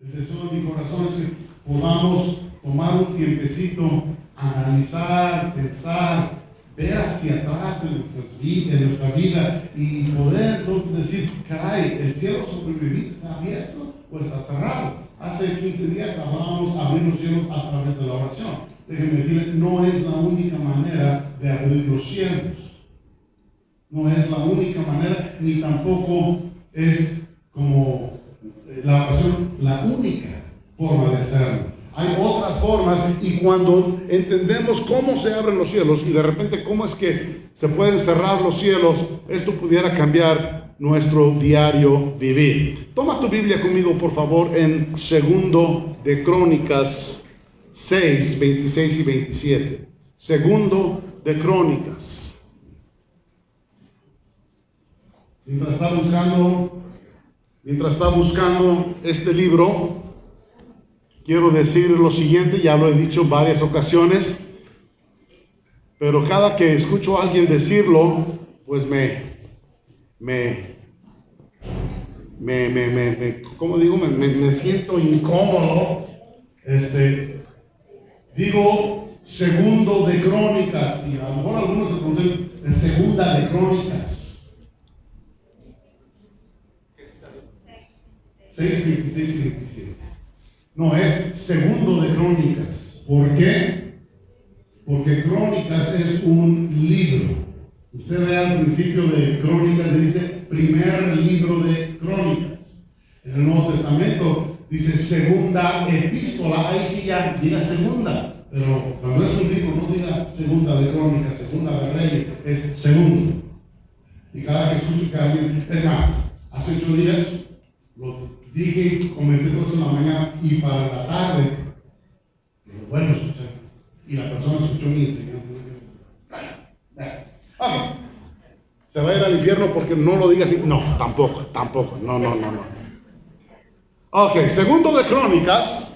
El deseo de mi corazón es que podamos tomar un tiempecito, analizar, pensar, ver hacia atrás en nuestra vida y poder entonces decir, caray, ¿el cielo sobre mi vida está abierto o está cerrado? Hace 15 días hablábamos de abrir los cielos a través de la oración. Déjenme decirle, no es la única manera de abrir los cielos. No es la única manera, ni tampoco es como la oración la única forma de hacerlo. Hay otras formas, y cuando entendemos cómo se abren los cielos y de repente cómo es que se pueden cerrar los cielos, esto pudiera cambiar nuestro diario vivir. Toma tu Biblia conmigo, por favor, en Segundo de Crónicas 6, 26 y 27. Segundo de Crónicas. Mientras está buscando este libro, quiero decir lo siguiente, ya lo he dicho en varias ocasiones, pero cada que escucho a alguien decirlo, pues ¿cómo digo? Me siento incómodo. Digo Segundo de Crónicas, y a lo mejor algunos se preguntan, ¿es Segunda de Crónicas? 6, 26 y 27. No, es Segundo de Crónicas. ¿Por qué? Porque Crónicas es un libro. Usted ve al principio de Crónicas, dice primer libro de Crónicas. En el Nuevo Testamento dice segunda epístola, ahí sí ya diga segunda. Pero cuando es un libro, no diga Segunda de Crónicas, Segunda de Reyes, es segundo. Y cada que escucho que alguien, es más, hace 8 días lo dije, comenté todo eso en la mañana, y para la tarde, lo bueno escuchar, y la persona escuchó mi enseñanza. Okay. ¿Se va a ir al infierno porque no lo diga así? No, tampoco, no. Ok, Segundo de Crónicas,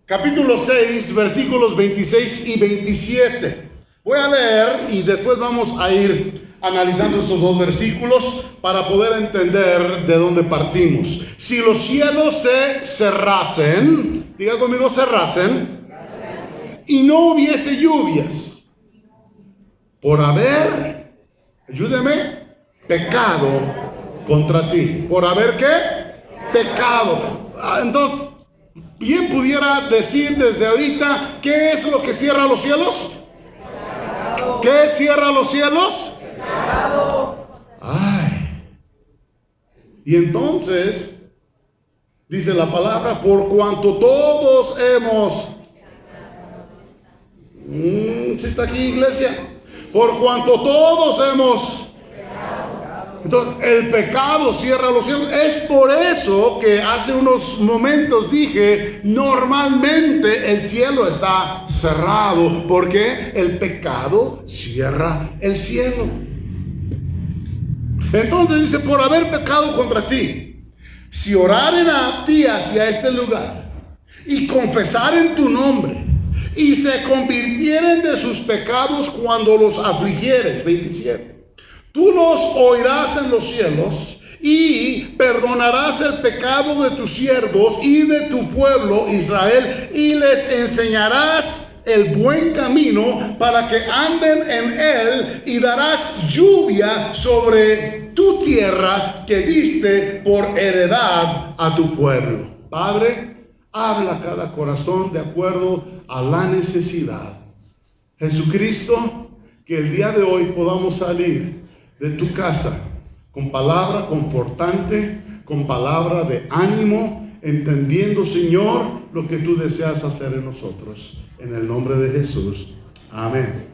capítulo 6, versículos 26 y 27. Voy a leer y después vamos a ir analizando estos dos versículos para poder entender de dónde partimos. Si los cielos se cerrasen, diga conmigo, cerrasen, y no hubiese lluvias, por haber, ayúdeme, pecado contra ti. ¿Por haber qué? Pecado. Entonces, bien pudiera decir desde ahorita, ¿qué es lo que cierra los cielos? ¿Qué cierra los cielos? Ay. Y entonces dice la palabra, por cuanto todos hemos, ¿sí está aquí, iglesia? Por cuanto todos hemos, entonces el pecado cierra los cielos. Es por eso que hace unos momentos dije, normalmente el cielo está cerrado, porque el pecado cierra el cielo. Entonces dice, por haber pecado contra ti, si oraren a ti hacia este lugar y confesaren tu nombre y se convirtieren de sus pecados cuando los afligieres, 27, tú los oirás en los cielos y perdonarás el pecado de tus siervos y de tu pueblo Israel, y les enseñarás el buen camino para que anden en él, y darás lluvia sobre tu tierra que diste por heredad a tu pueblo. Padre, habla a cada corazón de acuerdo a la necesidad. Jesucristo, que el día de hoy podamos salir de tu casa con palabra confortante, con palabra de ánimo, entendiendo, Señor, lo que tú deseas hacer en nosotros. En el nombre de Jesús. Amén.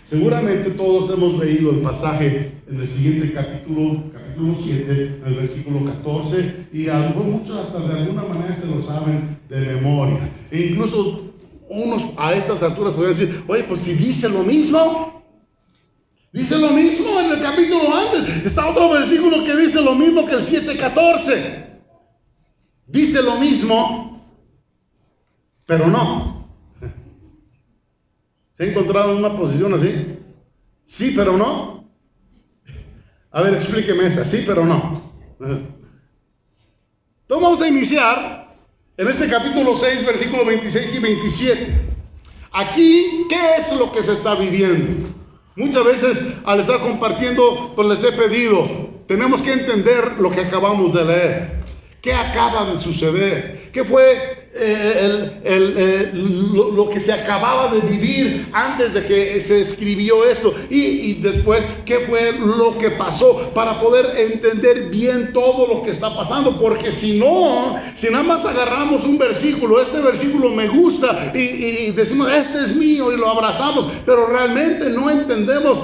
Seguramente todos hemos leído el pasaje en el siguiente capítulo 7, el versículo 14, y a lo mejor muchos hasta de alguna manera se lo saben de memoria. E incluso unos a estas alturas podrían decir, oye, pues si dice lo mismo. Dice lo mismo en el capítulo antes. Está otro versículo que dice lo mismo que el 7:14. Dice lo mismo, pero no. ¿Se ha encontrado en una posición así? Sí, pero no. A ver, explíqueme esa. Sí, pero no. Entonces vamos a iniciar En este capítulo 6, versículos 26 y 27. Aquí, ¿qué es lo que se está viviendo? Muchas veces al estar compartiendo, pues les he pedido, tenemos que entender lo que acabamos de leer. ¿Qué acaba de suceder? ¿Qué fue lo que se acababa de vivir antes de que se escribió esto? Y después, ¿qué fue lo que pasó? Para poder entender bien todo lo que está pasando. Porque si nada más agarramos un versículo, este versículo me gusta y decimos, este es mío y lo abrazamos, pero realmente no entendemos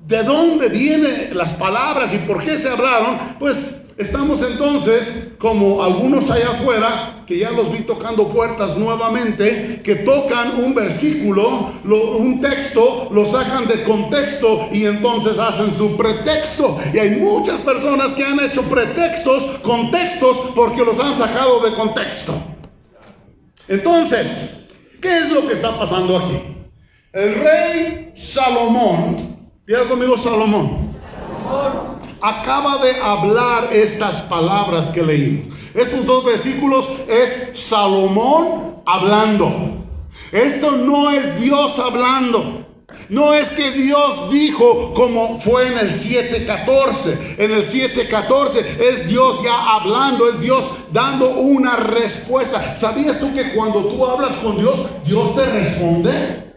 de dónde vienen las palabras y por qué se hablaron, pues estamos entonces como algunos allá afuera, que ya los vi tocando puertas nuevamente, que tocan un versículo, un texto, lo sacan de contexto y entonces hacen su pretexto. Y hay muchas personas que han hecho pretextos, contextos, porque los han sacado de contexto. Entonces, ¿qué es lo que está pasando aquí? El rey Salomón, diga conmigo Salomón, acaba de hablar estas palabras que leímos. Estos dos versículos es Salomón hablando. Esto no es Dios hablando. No es que Dios dijo como fue en el 7:14. En el 7:14 es Dios ya hablando, es Dios dando una respuesta. ¿Sabías tú que cuando tú hablas con Dios, Dios te responde?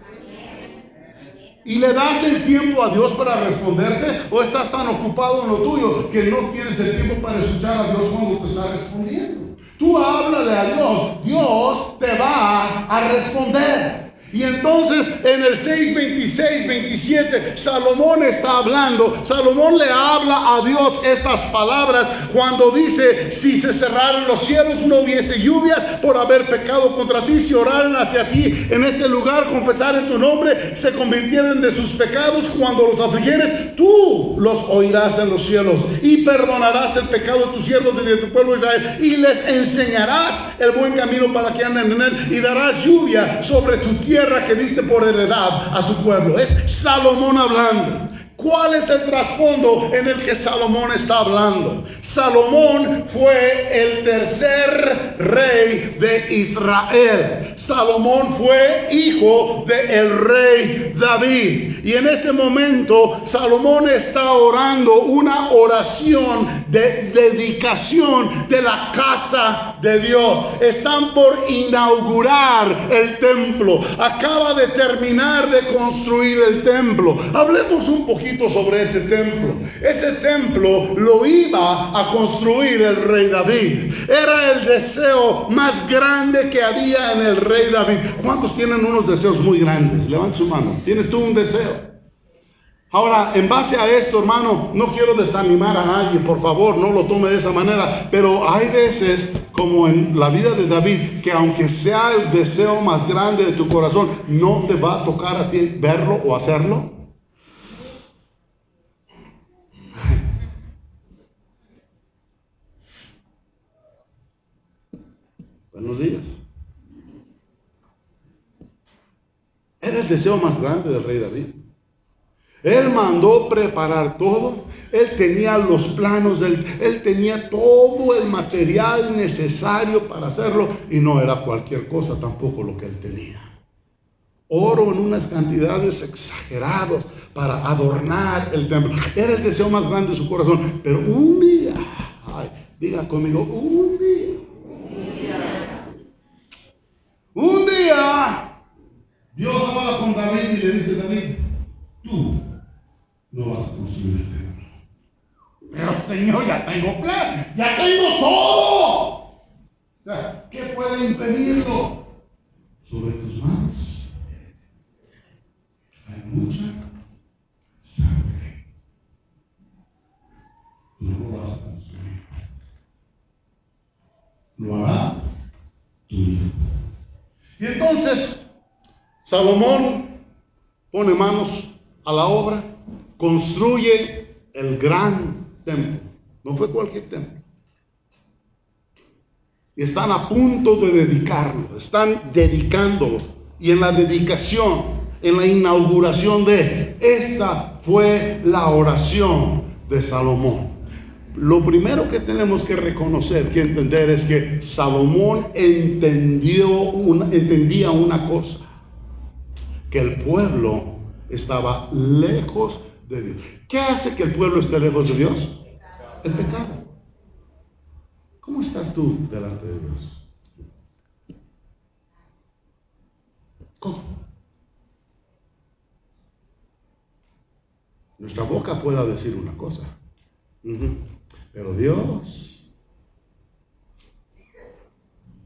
¿Y le das el tiempo a Dios para responderte? ¿O estás tan ocupado en lo tuyo que no tienes el tiempo para escuchar a Dios cuando te está respondiendo? Tú háblale a Dios, Dios te va a responder. Y entonces en el 6, 26, 27, Salomón está hablando. Salomón le habla a Dios estas palabras cuando dice: si se cerraran los cielos, no hubiese lluvias por haber pecado contra ti. Si oraran hacia ti en este lugar, confesaren tu nombre, se convirtieran de sus pecados, cuando los afligieres, tú los oirás en los cielos y perdonarás el pecado de tus siervos y de tu pueblo Israel, y les enseñarás el buen camino para que anden en él, y darás lluvia sobre tu tierra que diste por heredad a tu pueblo. Es Salomón hablando. ¿Cuál es el trasfondo en el que Salomón está hablando? Salomón fue el tercer rey de Israel. Salomón fue hijo del rey David. Y en este momento Salomón está orando una oración de dedicación de la casa de Dios. Están por inaugurar el templo. Acaba de terminar de construir el templo. Hablemos un poquito sobre ese templo. Ese templo lo iba a construir el rey David. Era el deseo más grande que había en el rey David. ¿Cuántos tienen unos deseos muy grandes? Levanta su mano. ¿Tienes tú un deseo? Ahora, en base a esto, hermano, no quiero desanimar a nadie, por favor, no lo tome de esa manera, pero hay veces, como en la vida de David, que aunque sea el deseo más grande de tu corazón, no te va a tocar a ti verlo o hacerlo. Buenos días. Era el deseo más grande del rey David. Él mandó preparar todo. Él tenía los planos, él tenía todo el material necesario para hacerlo, y no era cualquier cosa tampoco lo que él tenía. Oro en unas cantidades exageradas para adornar el templo. Era el deseo más grande de su corazón. Pero un día, diga conmigo, un día, Dios habla con David y le dice: David, tú no vas a construir el templo. Pero Señor, ya tengo plan, ya tengo todo. O sea, ¿qué puede impedirlo? Sobre tus manos hay mucha sangre. Tú no lo vas a construir. Lo hará tu hijo. Y entonces Salomón pone manos a la obra, construye el gran templo. No fue cualquier templo. Y están a punto de dedicarlo, están dedicándolo. Y en la dedicación, en la inauguración esta fue la oración de Salomón. Lo primero que tenemos que reconocer, que entender, es que Salomón entendía una cosa: que el pueblo estaba lejos de Dios. ¿Qué hace que el pueblo esté lejos de Dios? El pecado. ¿Cómo estás tú delante de Dios? ¿Cómo? Nuestra boca pueda decir una cosa, pero Dios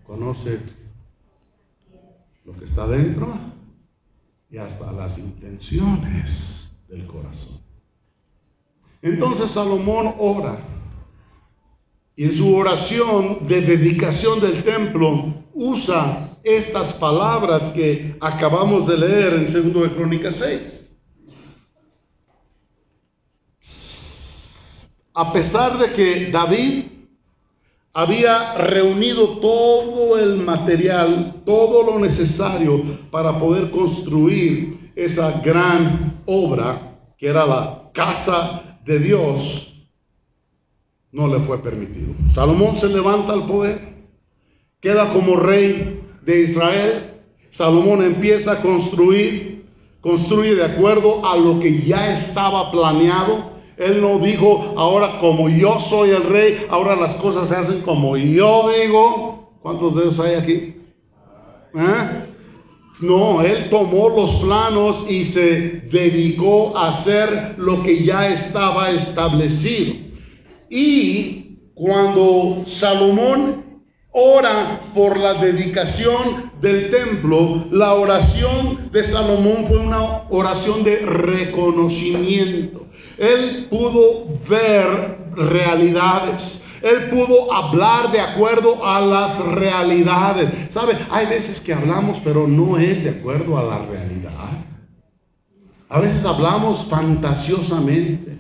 conoce lo que está dentro y hasta las intenciones del corazón. Entonces Salomón ora, y en su oración de dedicación del templo usa estas palabras que acabamos de leer en 2 de Crónicas 6. A pesar de que David había reunido todo el material, todo lo necesario para poder construir esa gran obra que era la casa de Dios, no le fue permitido. Salomón se levanta al poder, queda como rey de Israel. Salomón empieza a construye de acuerdo a lo que ya estaba planeado. Él no dijo: ahora como yo soy el rey, ahora las cosas se hacen como yo digo. ¿Cuántos de ellos hay aquí? No, él tomó los planos y se dedicó a hacer lo que ya estaba establecido. Y cuando Salomón ora por la dedicación del templo, la oración de Salomón fue una oración de reconocimiento. Él pudo ver realidades, él pudo hablar de acuerdo a las realidades. ¿Sabe? Hay veces que hablamos, pero no es de acuerdo a la realidad. A veces hablamos fantasiosamente.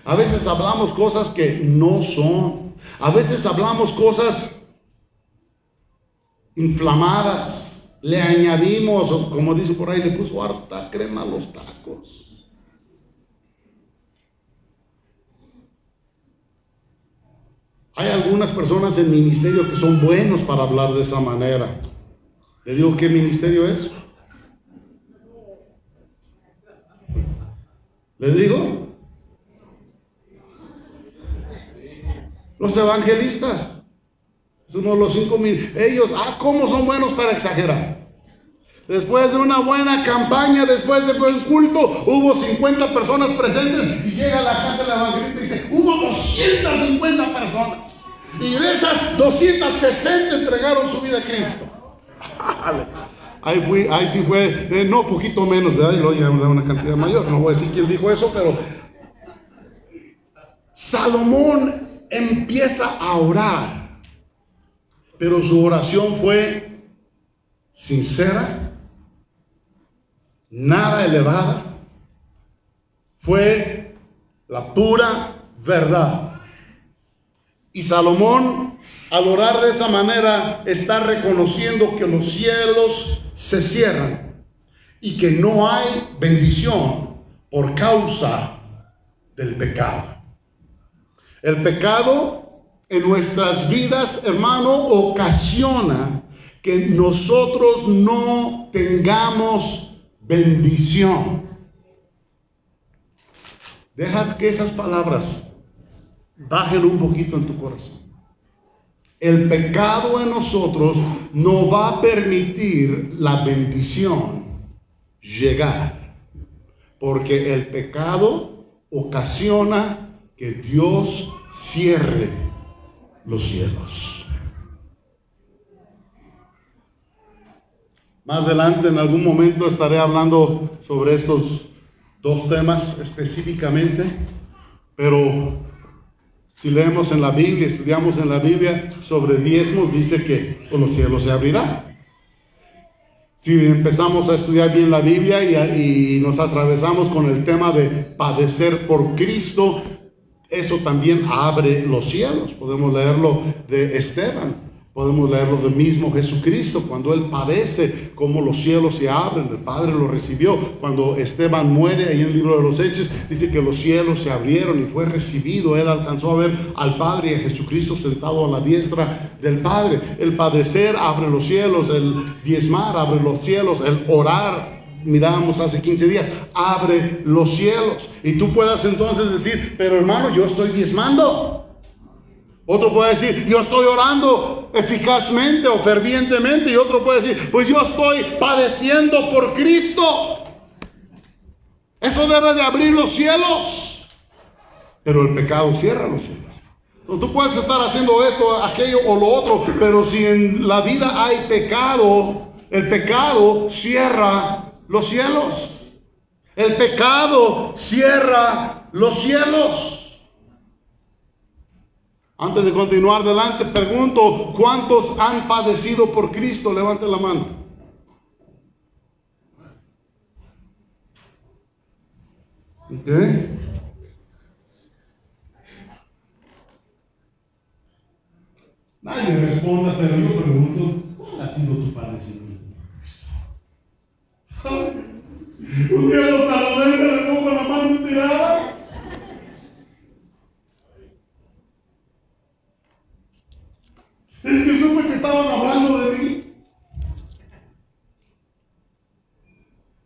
A veces hablamos cosas que no son. A veces hablamos cosas inflamadas. Le añadimos, o como dice por ahí, le puso harta crema a los tacos. Hay algunas personas en ministerio que son buenos para hablar de esa manera. ¿Le digo qué ministerio es? ¿Le digo? Los evangelistas. Es uno de los 5,000. Ellos, ¿cómo son buenos para exagerar? Después de una buena campaña, después de buen culto, hubo 50 personas presentes, y llega a la casa del evangelista y dice: hubo 250 personas, y de esas 260 entregaron su vida a Cristo. Ahí sí fue, no, poquito menos, ¿verdad? Y luego ya una cantidad mayor. No voy a decir quién dijo eso, pero Salomón empieza a orar, pero su oración fue sincera, nada elevada, fue la pura verdad. Y Salomón, al orar de esa manera, está reconociendo que los cielos se cierran y que no hay bendición por causa del pecado. El pecado en nuestras vidas, hermano, ocasiona que nosotros no tengamos bendición. Deja que esas palabras bajen un poquito en tu corazón. El pecado en nosotros no va a permitir la bendición llegar, porque el pecado ocasiona que Dios cierre los cielos. Más adelante, en algún momento, estaré hablando sobre estos dos temas específicamente, pero si leemos en la Biblia, estudiamos en la Biblia sobre diezmos, dice que los cielos se abrirán. Si empezamos a estudiar bien la Biblia y nos atravesamos con el tema de padecer por Cristo, eso también abre los cielos. Podemos leerlo de Esteban. Podemos leerlo del mismo Jesucristo, cuando Él padece, como los cielos se abren, el Padre lo recibió. Cuando Esteban muere, ahí en el libro de los Hechos, dice que los cielos se abrieron y fue recibido. Él alcanzó a ver al Padre y a Jesucristo sentado a la diestra del Padre. El padecer abre los cielos, el diezmar abre los cielos, el orar, mirábamos hace 15 días, abre los cielos. Y tú puedas entonces decir, pero hermano, yo estoy diezmando. Otro puede decir, yo estoy orando eficazmente o fervientemente. Y otro puede decir, pues yo estoy padeciendo por Cristo. Eso debe de abrir los cielos. Pero el pecado cierra los cielos. Entonces, tú puedes estar haciendo esto, aquello o lo otro, pero si en la vida hay pecado, el pecado cierra los cielos. El pecado cierra los cielos. Antes de continuar adelante, pregunto, ¿cuántos han padecido por Cristo? Levante la mano. ¿Ok? Nadie responda, pero yo pregunto, ¿cuál ha sido tu padecimiento? Un día los saludé, me dejó con la mano tirada. Es que supe que estaban hablando de mí.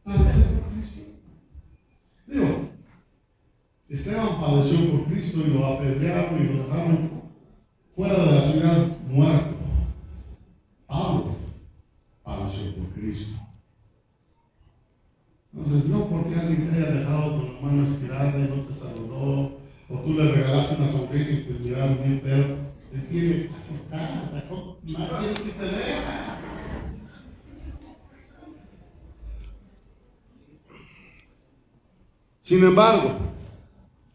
Padecer por Cristo. Digo, Esteban padeció por Cristo y lo apedrearon y lo dejaron fuera de la ciudad muerto. Pablo padeció por Cristo. Entonces, no porque alguien te haya dejado con la mano estirada y no te saludó, o tú le regalaste una sonrisa y te miraron bien feo. Te quiere, así está, sacó, más quieres que te vea. Sin embargo,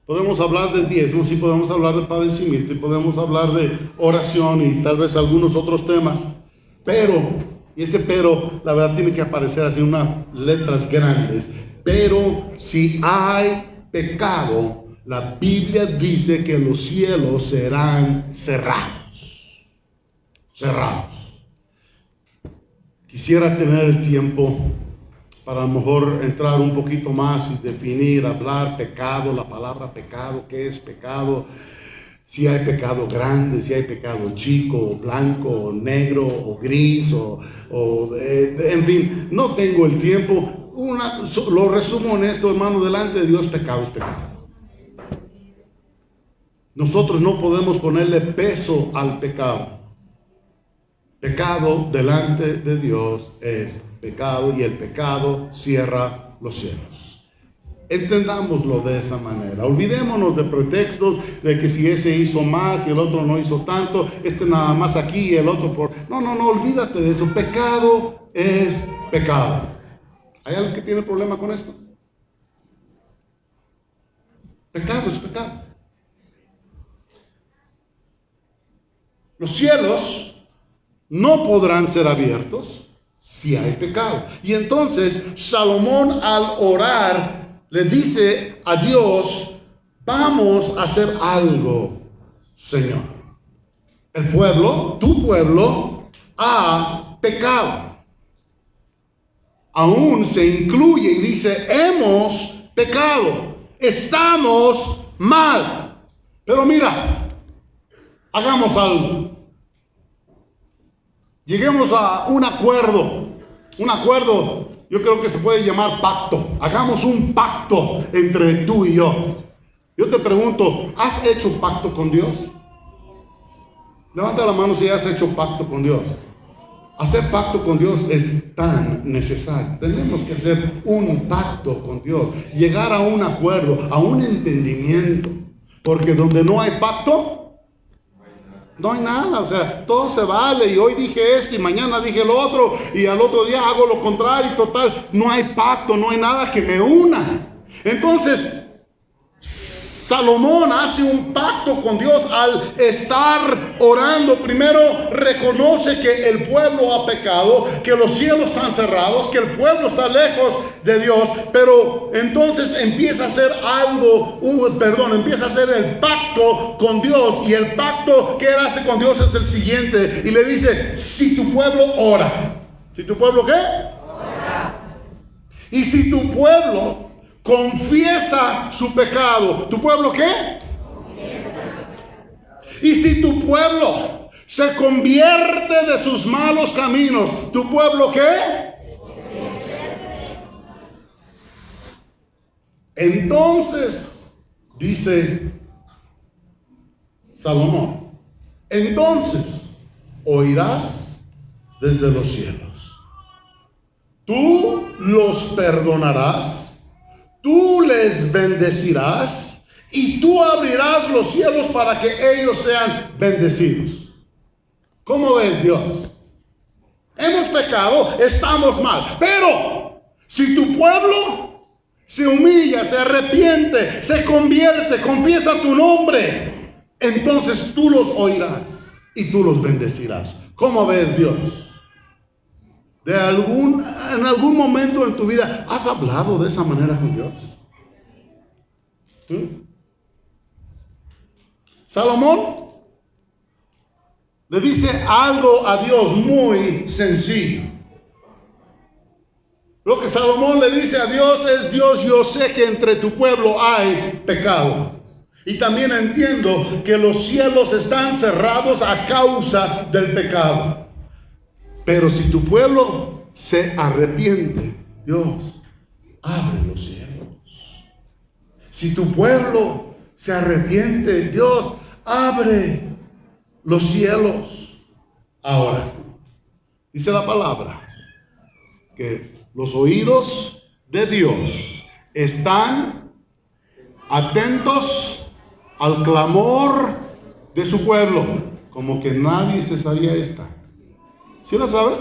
podemos hablar de diezmos y podemos hablar de padecimiento y podemos hablar de oración y tal vez algunos otros temas. Pero, y ese pero, la verdad tiene que aparecer así en unas letras grandes. Pero si hay pecado, la Biblia dice que los cielos serán cerrados. Cerrados. Quisiera tener el tiempo para a lo mejor entrar un poquito más y definir, hablar pecado, la palabra pecado, qué es pecado, si hay pecado grande, si hay pecado chico, o blanco, o negro, o gris, en fin, no tengo el tiempo. Lo resumo en esto, hermano, delante de Dios, pecado es pecado. Nosotros no podemos ponerle peso al pecado. Pecado delante de Dios es pecado y el pecado cierra los cielos. Entendámoslo de esa manera. Olvidémonos de pretextos de que si ese hizo más y el otro no hizo tanto, este nada más aquí y el otro por... No, olvídate de eso. Pecado es pecado. ¿Hay alguien que tiene problema con esto? Pecado es pecado. Los cielos no podrán ser abiertos si hay pecado. Y entonces Salomón, al orar, le dice a Dios, vamos a hacer algo, Señor. El pueblo, tu pueblo, ha pecado. Aún se incluye y dice, hemos pecado, estamos mal. Pero mira, hagamos algo. Lleguemos a un acuerdo. Un acuerdo, yo creo que se puede llamar pacto. Hagamos un pacto entre tú y yo. Yo te pregunto, ¿has hecho un pacto con Dios? Levanta la mano si has hecho un pacto con Dios. Hacer pacto con Dios es tan necesario. Tenemos que hacer un pacto con Dios. Llegar a un acuerdo, a un entendimiento. Porque donde no hay pacto, no hay nada, o sea, todo se vale. Y hoy dije esto y mañana dije lo otro y al otro día hago lo contrario y total, no hay pacto, no hay nada que me una. Entonces, Salomón hace un pacto con Dios al estar orando. Primero reconoce que el pueblo ha pecado, que los cielos están cerrados, que el pueblo está lejos de Dios, pero entonces empieza a hacer empieza a hacer el pacto con Dios, y el pacto que él hace con Dios es el siguiente, y le dice: si tu pueblo ora, ¿si tu pueblo qué? Ora. Y si tu pueblo confiesa su pecado, ¿tu pueblo qué? Y si tu pueblo se convierte de sus malos caminos, ¿tu pueblo qué? Entonces, dice Salomón, entonces oirás desde los cielos, tú los perdonarás, tú les bendecirás y tú abrirás los cielos para que ellos sean bendecidos. ¿Cómo ves, Dios? Hemos pecado, estamos mal, pero si tu pueblo se humilla, se arrepiente, se convierte, confiesa tu nombre, entonces tú los oirás y tú los bendecirás. ¿Cómo ves, Dios? En algún momento en tu vida has hablado de esa manera con Dios. Salomón le dice algo a Dios muy sencillo. Lo que Salomón le dice a Dios es: Dios, yo sé que entre tu pueblo hay pecado, y también entiendo que los cielos están cerrados a causa del pecado. Pero si tu pueblo se arrepiente, Dios, abre los cielos. Si tu pueblo se arrepiente, Dios, abre los cielos. Ahora, dice la palabra que los oídos de Dios están atentos al clamor de su pueblo. Como que nadie se sabía esta. ¿Sí la sabe?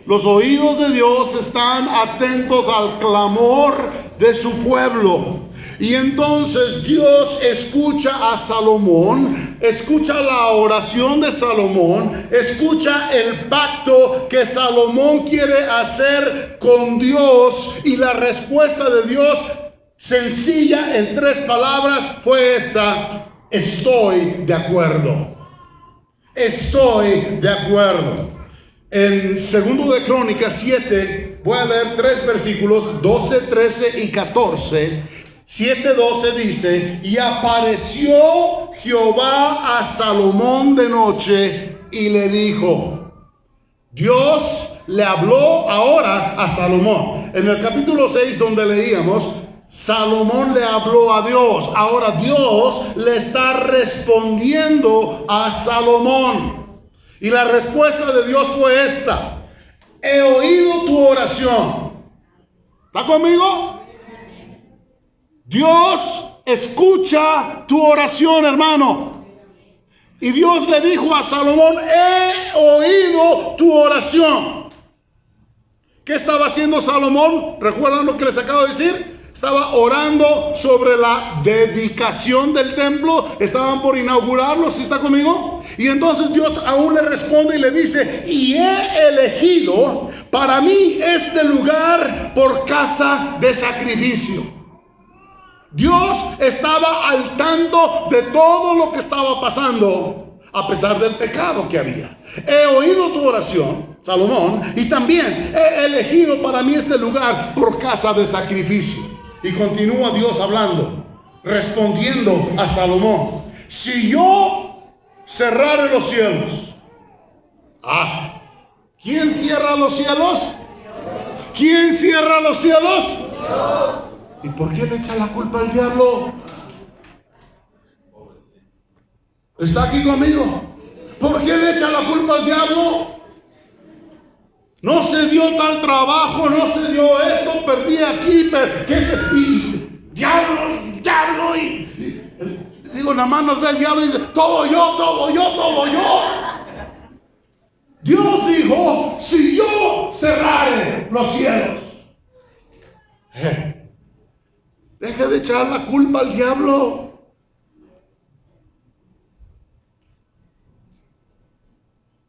Los oídos de Dios están atentos al clamor de su pueblo. Y entonces Dios escucha a Salomón, escucha la oración de Salomón, escucha el pacto que Salomón quiere hacer con Dios, y la respuesta de Dios, sencilla en 3 palabras, fue esta: estoy de acuerdo. Estoy de acuerdo. En 2 de Crónicas 7, voy a leer 3 versículos, 12, 13 y 14. 7:12 dice: y apareció Jehová a Salomón de noche y le dijo. Dios le habló ahora a Salomón. En el capítulo 6, donde leíamos, Salomón le habló a Dios. Ahora Dios le está respondiendo a Salomón. Y la respuesta de Dios fue esta: he oído tu oración. ¿Está conmigo? Dios escucha tu oración, hermano. Y Dios le dijo a Salomón: he oído tu oración. ¿Qué estaba haciendo Salomón? ¿Recuerdan lo que les acabo de decir? Estaba orando sobre la dedicación del templo. Estaban por inaugurarlo. ¿Sí está conmigo? Y entonces Dios aún le responde y le dice: y he elegido para mí este lugar por casa de sacrificio. Dios estaba al tanto de todo lo que estaba pasando, a pesar del pecado que había. He oído tu oración, Salomón, y también he elegido para mí este lugar por casa de sacrificio. Y continúa Dios hablando, respondiendo a Salomón: si yo cerrare los cielos. ¿Quién cierra los cielos? ¿Quién cierra los cielos? Dios. ¿Y por qué le echa la culpa al diablo? ¿Está aquí conmigo? ¿Por qué le echa la culpa al diablo? No se dio tal trabajo, no se dio esto, perdí aquí, diablo, digo, nada más nos ve el diablo y dice: todo yo. Dios dijo: si yo cerrare los cielos. Deje de echar la culpa al diablo.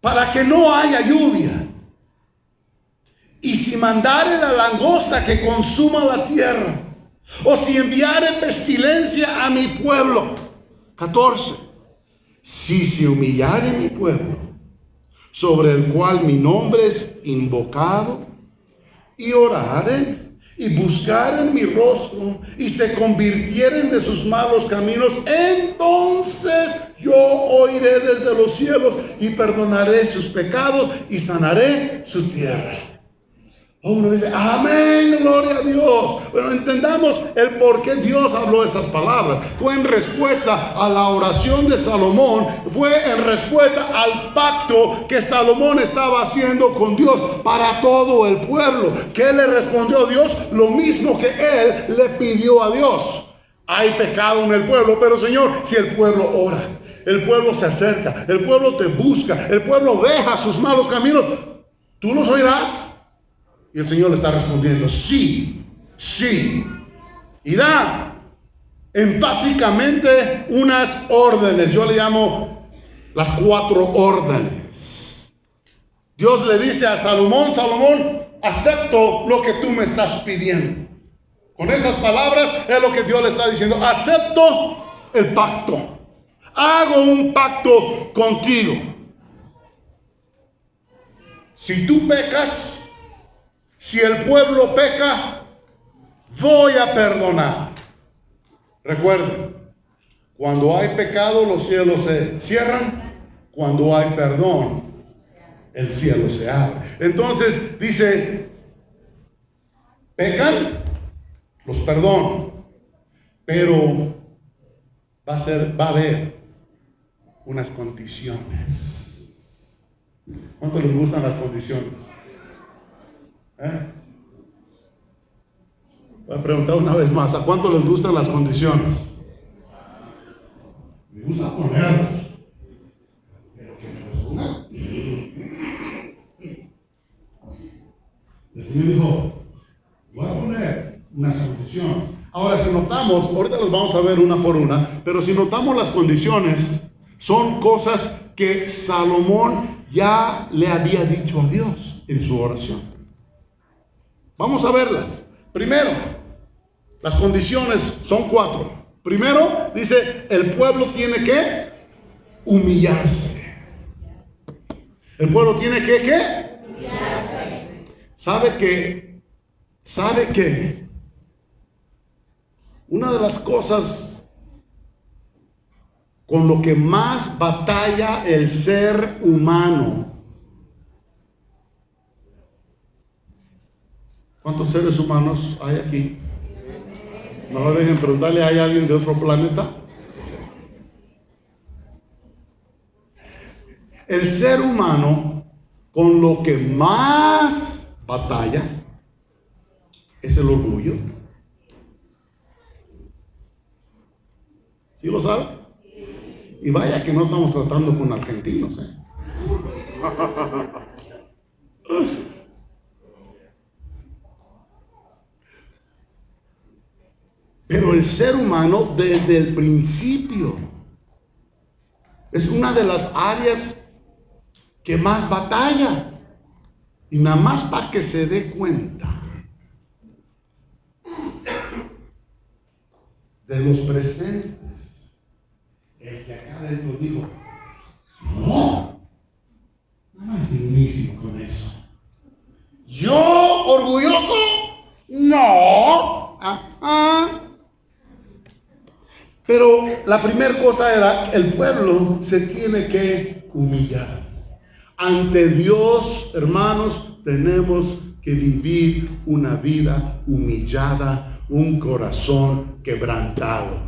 para que no haya lluvia, y si mandare la langosta que consuma la tierra, o si enviare pestilencia a mi pueblo. 14. Si se humillare mi pueblo, sobre el cual mi nombre es invocado, y oraren y buscaren mi rostro y se convirtieren de sus malos caminos, entonces yo oiré desde los cielos y perdonaré sus pecados y sanaré su tierra. Uno dice, amén, gloria a Dios. Pero entendamos el por qué Dios habló estas palabras. Fue en respuesta a la oración de Salomón. Fue en respuesta al pacto que Salomón estaba haciendo con Dios para todo el pueblo. ¿Qué le respondió Dios? Lo mismo que él le pidió a Dios. Hay pecado en el pueblo, pero Señor, si el pueblo ora, el pueblo se acerca, el pueblo te busca, el pueblo deja sus malos caminos, ¿tú los oirás? Y el Señor le está respondiendo, sí, sí. Y da enfáticamente unas órdenes. Yo le llamo las 4 órdenes. Dios le dice a Salomón, Salomón, acepto lo que tú me estás pidiendo. Con estas palabras es lo que Dios le está diciendo. Acepto el pacto. Hago un pacto contigo. Si tú pecas, si el pueblo peca, voy a perdonar. Recuerden, cuando hay pecado, los cielos se cierran. Cuando hay perdón, el cielo se abre. Entonces dice, pecan, los perdono, pero va a haber unas condiciones. ¿Cuánto les gustan las condiciones? Voy a preguntar una vez más, ¿a cuánto les gustan las condiciones? Me gusta ponerlas, pero que me las pongan. El Señor dijo, voy a poner unas condiciones. Ahora, si notamos, ahorita las vamos a ver una por una, pero si notamos las condiciones, son cosas que Salomón ya le había dicho a Dios en su oración. Vamos a verlas. Primero, las condiciones son 4. Primero, dice, el pueblo tiene que humillarse. El pueblo tiene que, ¿qué? Humillarse. ¿Sabe que una de las cosas con lo que más batalla el ser humano? ¿Cuántos seres humanos hay aquí? No dejen preguntarle, ¿hay alguien de otro planeta? El ser humano con lo que más batalla es el orgullo. ¿Sí lo sabe? Y vaya que no estamos tratando con argentinos, Pero el ser humano desde el principio es una de las áreas que más batalla. Y nada más para que se dé cuenta de los presentes, el que acá adentro dijo, no, nada más buenísimo con eso. ¿Yo orgulloso? No. Pero la primera cosa era, el pueblo se tiene que humillar. Ante Dios, hermanos, tenemos que vivir una vida humillada, un corazón quebrantado.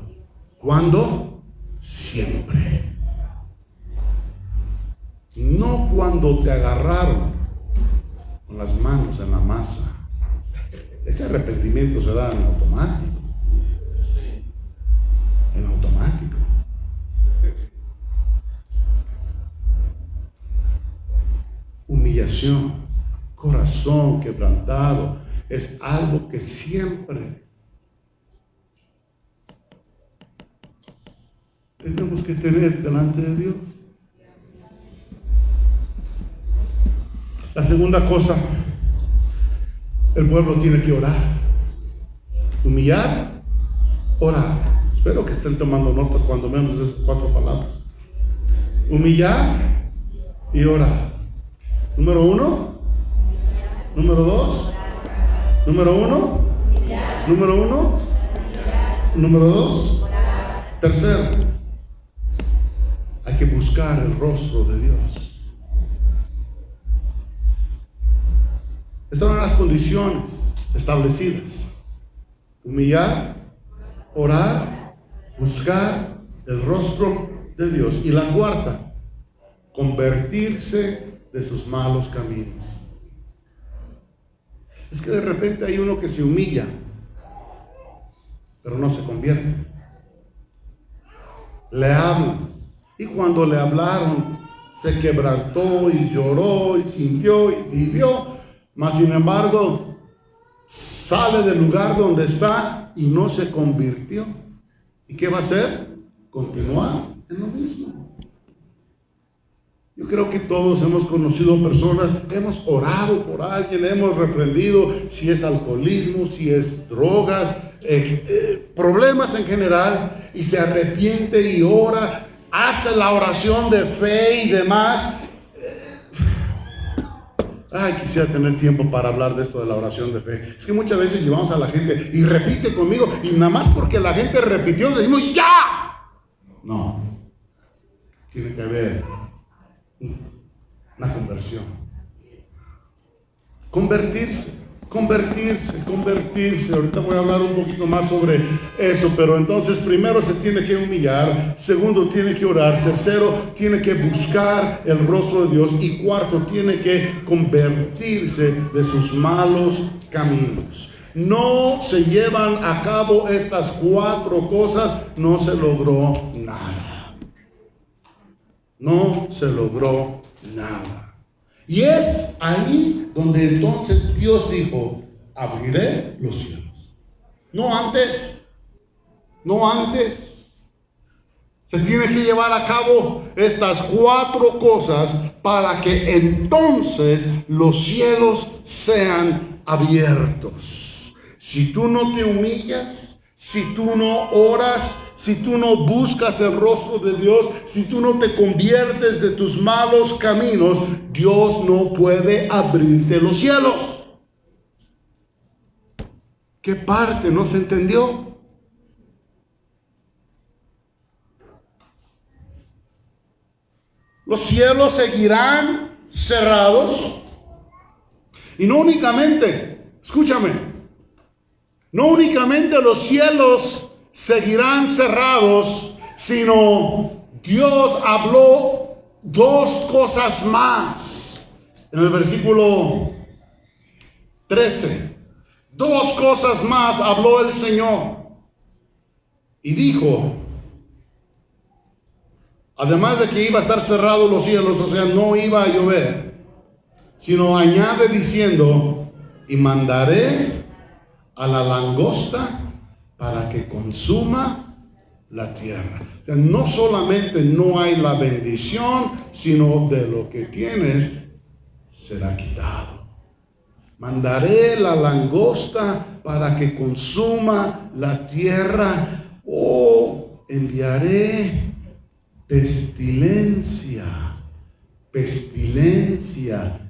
¿Cuándo? Siempre. No cuando te agarraron con las manos en la masa. Ese arrepentimiento se da en automático. En automático. Humillación, corazón quebrantado, es algo que siempre tenemos que tener delante de Dios. La segunda cosa, el pueblo tiene que orar. Humillar, orar. Espero que estén tomando notas cuando menos de esas 4 palabras. Humillar y orar. Número 1. Número 2. Número 1. Número 1. Número 2. Tercero, hay que buscar el rostro de Dios. Estas eran las condiciones establecidas: humillar, orar, buscar el rostro de Dios. Y la cuarta, convertirse de sus malos caminos. Es que de repente hay uno que se humilla, pero no se convierte. Le hablan, y cuando le hablaron, se quebrantó y lloró y sintió y vivió, mas sin embargo sale del lugar donde está y no se convirtió. ¿Y qué va a hacer? Continuar en lo mismo. Yo creo que todos hemos conocido personas, hemos orado por alguien, hemos reprendido, si es alcoholismo, si es drogas, problemas en general, y se arrepiente y ora, hace la oración de fe y demás. Quisiera tener tiempo para hablar de esto de la oración de fe. Es que muchas veces llevamos a la gente y repite conmigo, y nada más porque la gente repitió decimos ¡ya! No, tiene que haber una conversión. Convertirse. Ahorita voy a hablar un poquito más sobre eso, pero entonces primero se tiene que humillar, segundo tiene que orar, tercero tiene que buscar el rostro de Dios, y cuarto tiene que convertirse de sus malos caminos. No se llevan a cabo estas 4 cosas, no se logró nada. No se logró nada. Y es ahí donde entonces Dios dijo: abriré los cielos. No antes. Se tiene que llevar a cabo estas 4 cosas para que entonces los cielos sean abiertos. Si tú no te humillas, si tú no oras, si tú no buscas el rostro de Dios, si tú no te conviertes de tus malos caminos, Dios no puede abrirte los cielos. ¿Qué parte no se entendió? Los cielos seguirán cerrados. Y no únicamente, escúchame, no únicamente los cielos seguirán cerrados, sino Dios habló 2 cosas más. En el versículo 13, 2 cosas más habló el Señor. Y dijo, además de que iba a estar cerrados los cielos, o sea, no iba a llover, sino añade diciendo: y mandaré a la langosta para que consuma la tierra. O sea, no solamente no hay la bendición, sino de lo que tienes será quitado. Mandaré la langosta para que consuma la tierra, o enviaré pestilencia.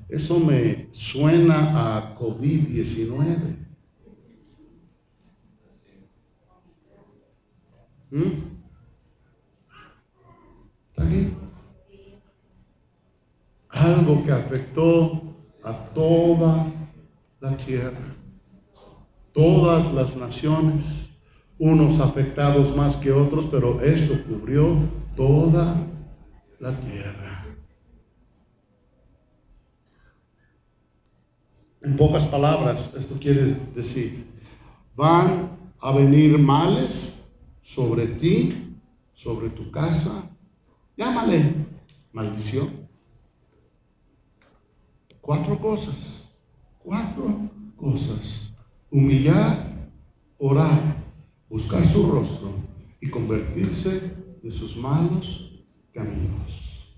Eso me suena a COVID-19. ¿Está aquí? Algo que afectó a toda la tierra, todas las naciones, unos afectados más que otros, pero esto cubrió toda la tierra. En pocas palabras, esto quiere decir: van a venir males sobre ti, sobre tu casa. Llámale maldición. 4 cosas. Humillar, orar, buscar su rostro y convertirse de sus malos caminos.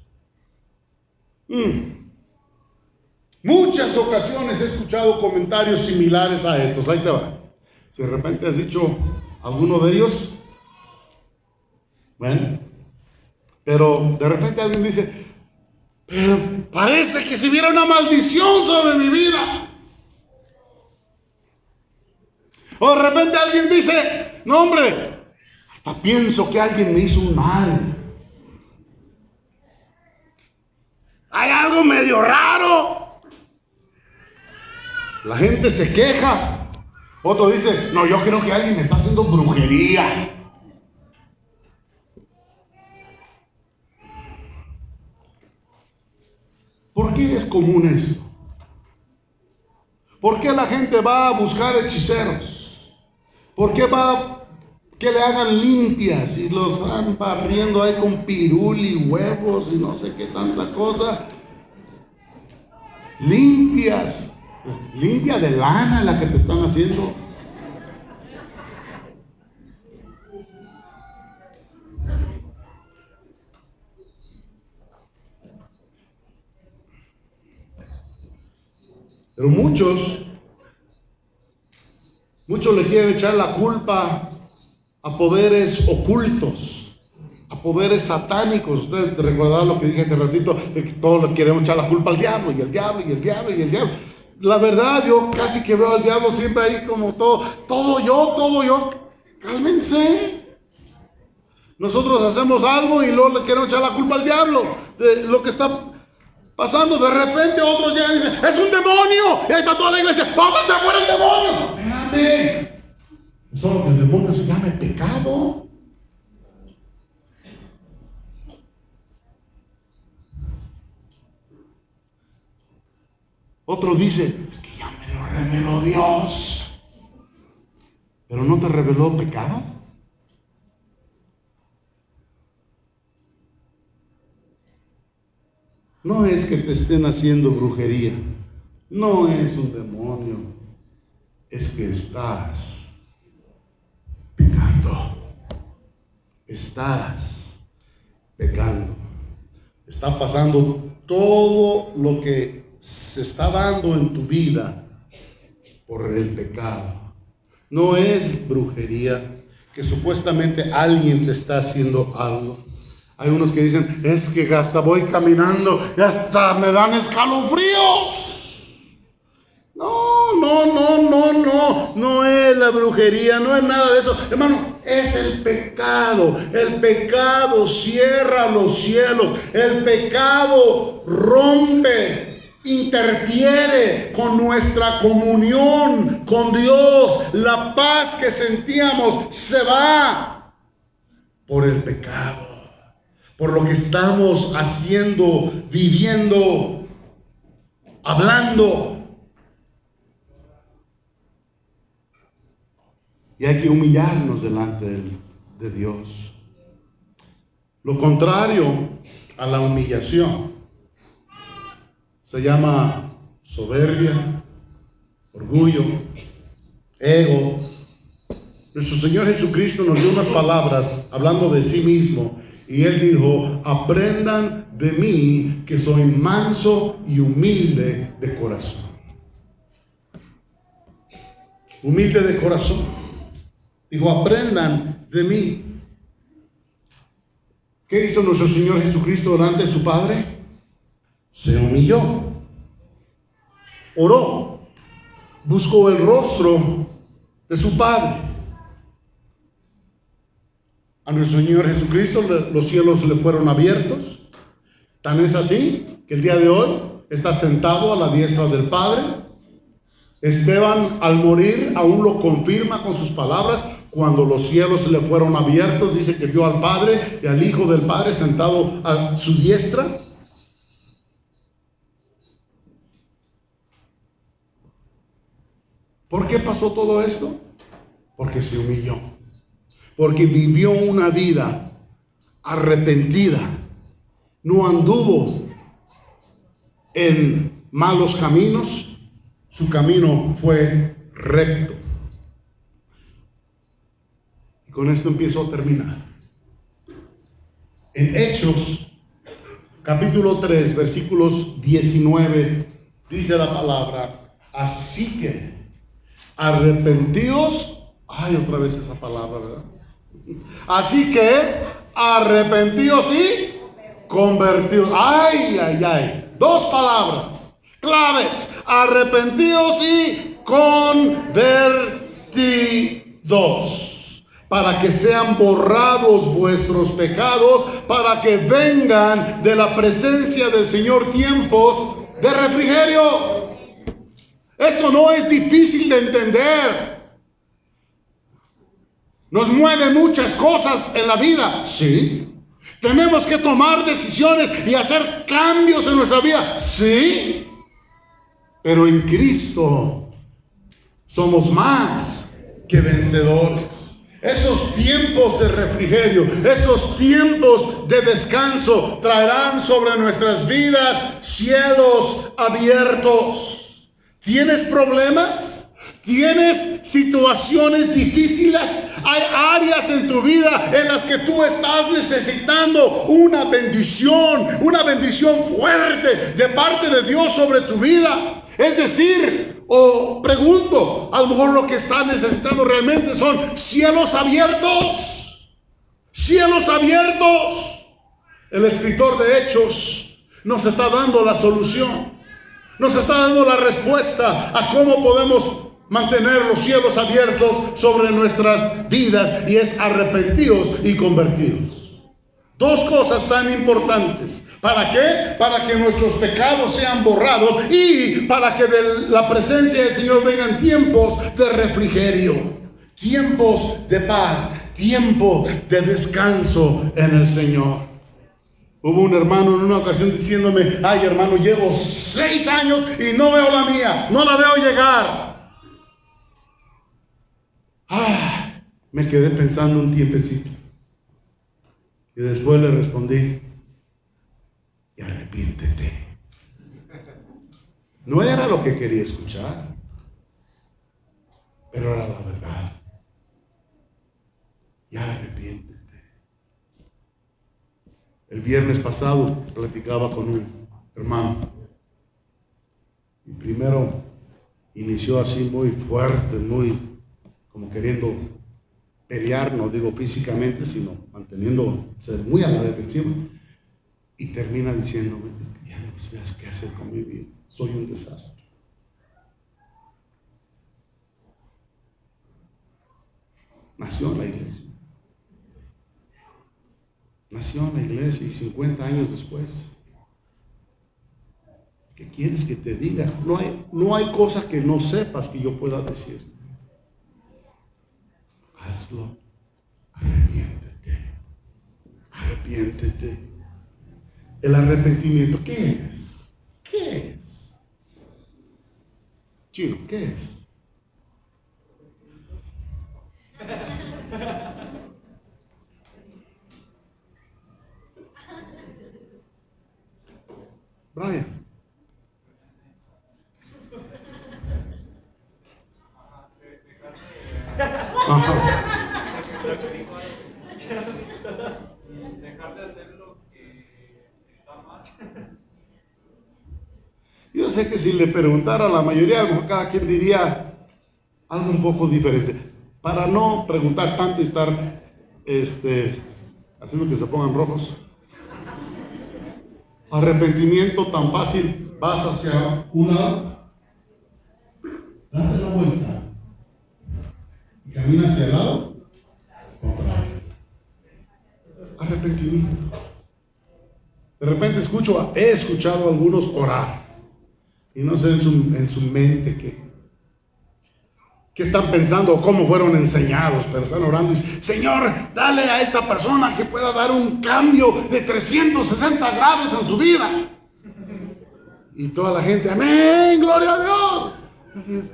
muchas ocasiones he escuchado comentarios similares a estos. Ahí te va. Si de repente has dicho alguno de ellos, bueno, pero de repente alguien dice, pero parece que si hubiera una maldición sobre mi vida. O de repente alguien dice, no hombre, hasta pienso que alguien me hizo un mal. Hay algo medio raro. La gente se queja. Otro dice, no, yo creo que alguien me está haciendo brujería. ¿Por qué es común eso? ¿Por qué la gente va a buscar hechiceros? ¿Por qué va que le hagan limpias y los van barriendo ahí con pirul y huevos y no sé qué tanta cosa? Limpias, limpia de lana la que te están haciendo. Pero muchos le quieren echar la culpa a poderes ocultos, a poderes satánicos. Ustedes recordarán lo que dije hace ratito, de que todos le queremos echar la culpa al diablo, y el diablo, y el diablo, y el diablo. La verdad, yo casi que veo al diablo siempre ahí como todo yo. Cálmense. Nosotros hacemos algo y luego le queremos echar la culpa al diablo de lo que está pasando. De repente otros llegan y dicen, es un demonio. Y ahí está toda la iglesia, vamos a echar fuera el demonio. Espérate. Solo que el demonio se llama pecado. Otro dice, es que ya me lo reveló Dios. Pero ¿no te reveló pecado? No es que te estén haciendo brujería. No es un demonio. Es que estás pecando. Estás pecando. Está pasando todo lo que se está dando en tu vida por el pecado. No es brujería, que supuestamente alguien te está haciendo algo. Hay unos que dicen, es que hasta voy caminando y hasta me dan escalofríos. No es la brujería, no es nada de eso. Hermano, es el pecado. El pecado cierra los cielos. El pecado rompe, interfiere con nuestra comunión con Dios. La paz que sentíamos se va por el pecado, por lo que estamos haciendo, viviendo, hablando. Y hay que humillarnos delante de Dios. Lo contrario a la humillación se llama soberbia, orgullo, ego. Nuestro Señor Jesucristo nos dio unas palabras hablando de sí mismo. Y Él dijo, aprendan de mí que soy manso y humilde de corazón. Humilde de corazón. Dijo, aprendan de mí. ¿Qué hizo nuestro Señor Jesucristo delante de su Padre? Se humilló. Oró. Buscó el rostro de su Padre. A nuestro Señor Jesucristo los cielos le fueron abiertos. Tan es así que el día de hoy está sentado a la diestra del Padre. Esteban, al morir, aún lo confirma con sus palabras. Cuando los cielos le fueron abiertos, dice que vio al Padre y al Hijo del Padre sentado a su diestra. ¿Por qué pasó todo esto? Porque se humilló. Porque vivió una vida arrepentida. No anduvo en malos caminos. Su camino fue recto. Y con esto empiezo a terminar. En Hechos, capítulo 3, versículos 19 Dice la palabra, así que arrepentíos. Ay, otra vez esa palabra, ¿verdad? Así que arrepentíos y convertíos. Ay, ay, ay. Dos palabras claves: arrepentíos y convertidos, para que sean borrados vuestros pecados, para que vengan de la presencia del Señor tiempos de refrigerio. Esto no es difícil de entender. Nos mueve muchas cosas en la vida, sí. Tenemos que tomar decisiones y hacer cambios en nuestra vida, sí. Pero en Cristo somos más que vencedores. Esos tiempos de refrigerio, esos tiempos de descanso traerán sobre nuestras vidas cielos abiertos. ¿Tienes problemas? ¿Tienes situaciones difíciles? Hay áreas en tu vida en las que tú estás necesitando una bendición fuerte de parte de Dios sobre tu vida. Es decir, o pregunto, a lo mejor lo que estás necesitando realmente son cielos abiertos. Cielos abiertos. El escritor de Hechos nos está dando la solución. Nos está dando la respuesta a cómo podemos mantener los cielos abiertos sobre nuestras vidas, y es arrepentidos y convertidos. Dos cosas tan importantes. ¿Para qué? Para que nuestros pecados sean borrados y para que de la presencia del Señor vengan tiempos de refrigerio, tiempos de paz, tiempo de descanso en el Señor. Hubo un hermano en una ocasión diciéndome: ay, hermano, llevo 6 años y no veo la mía, no la veo llegar. Me quedé pensando un tiempecito y después le respondí: y arrepiéntete. No era lo que quería escuchar, pero era la verdad. Y arrepiéntete. El viernes pasado platicaba con un hermano y primero inició así muy fuerte, muy como queriendo pelear, no digo físicamente, sino manteniéndose muy a la defensiva, y termina diciéndome: ya no sabes qué hacer con mi vida, soy un desastre. Nació en la iglesia y 50 años después, ¿qué quieres que te diga? No hay cosa que no sepas que yo pueda decirte. Hazlo, arrepiéntete. El arrepentimiento, ¿qué es? ¿Qué es? Chino, ¿qué es? Brian. Ajá. Dejar de hacer lo que está mal. Yo sé que si le preguntara a la mayoría, a lo mejor cada quien diría algo un poco diferente. Para no preguntar tanto y estar haciendo que se pongan rojos. Arrepentimiento tan fácil: vas hacia un lado, date la vuelta y camina hacia el lado contrario. Arrepentimiento. De repente he escuchado a algunos orar y no sé en su mente qué están pensando o cómo fueron enseñados, pero están orando y dicen: Señor, dale a esta persona que pueda dar un cambio de 360 grados en su vida. Y toda la gente: amén, gloria a Dios.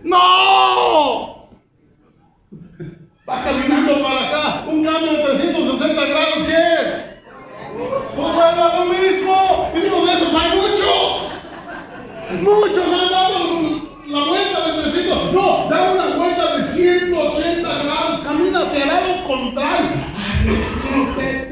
¡No! Va caminando para acá, un cambio de 360 grados, ¿qué es? Pues vuelve a lo mismo. Y digo, de esos hay muchos. Muchos han dado la vuelta de 300. No, da una vuelta de 180 grados, camina hacia el lado contrario. Arrepiéntete.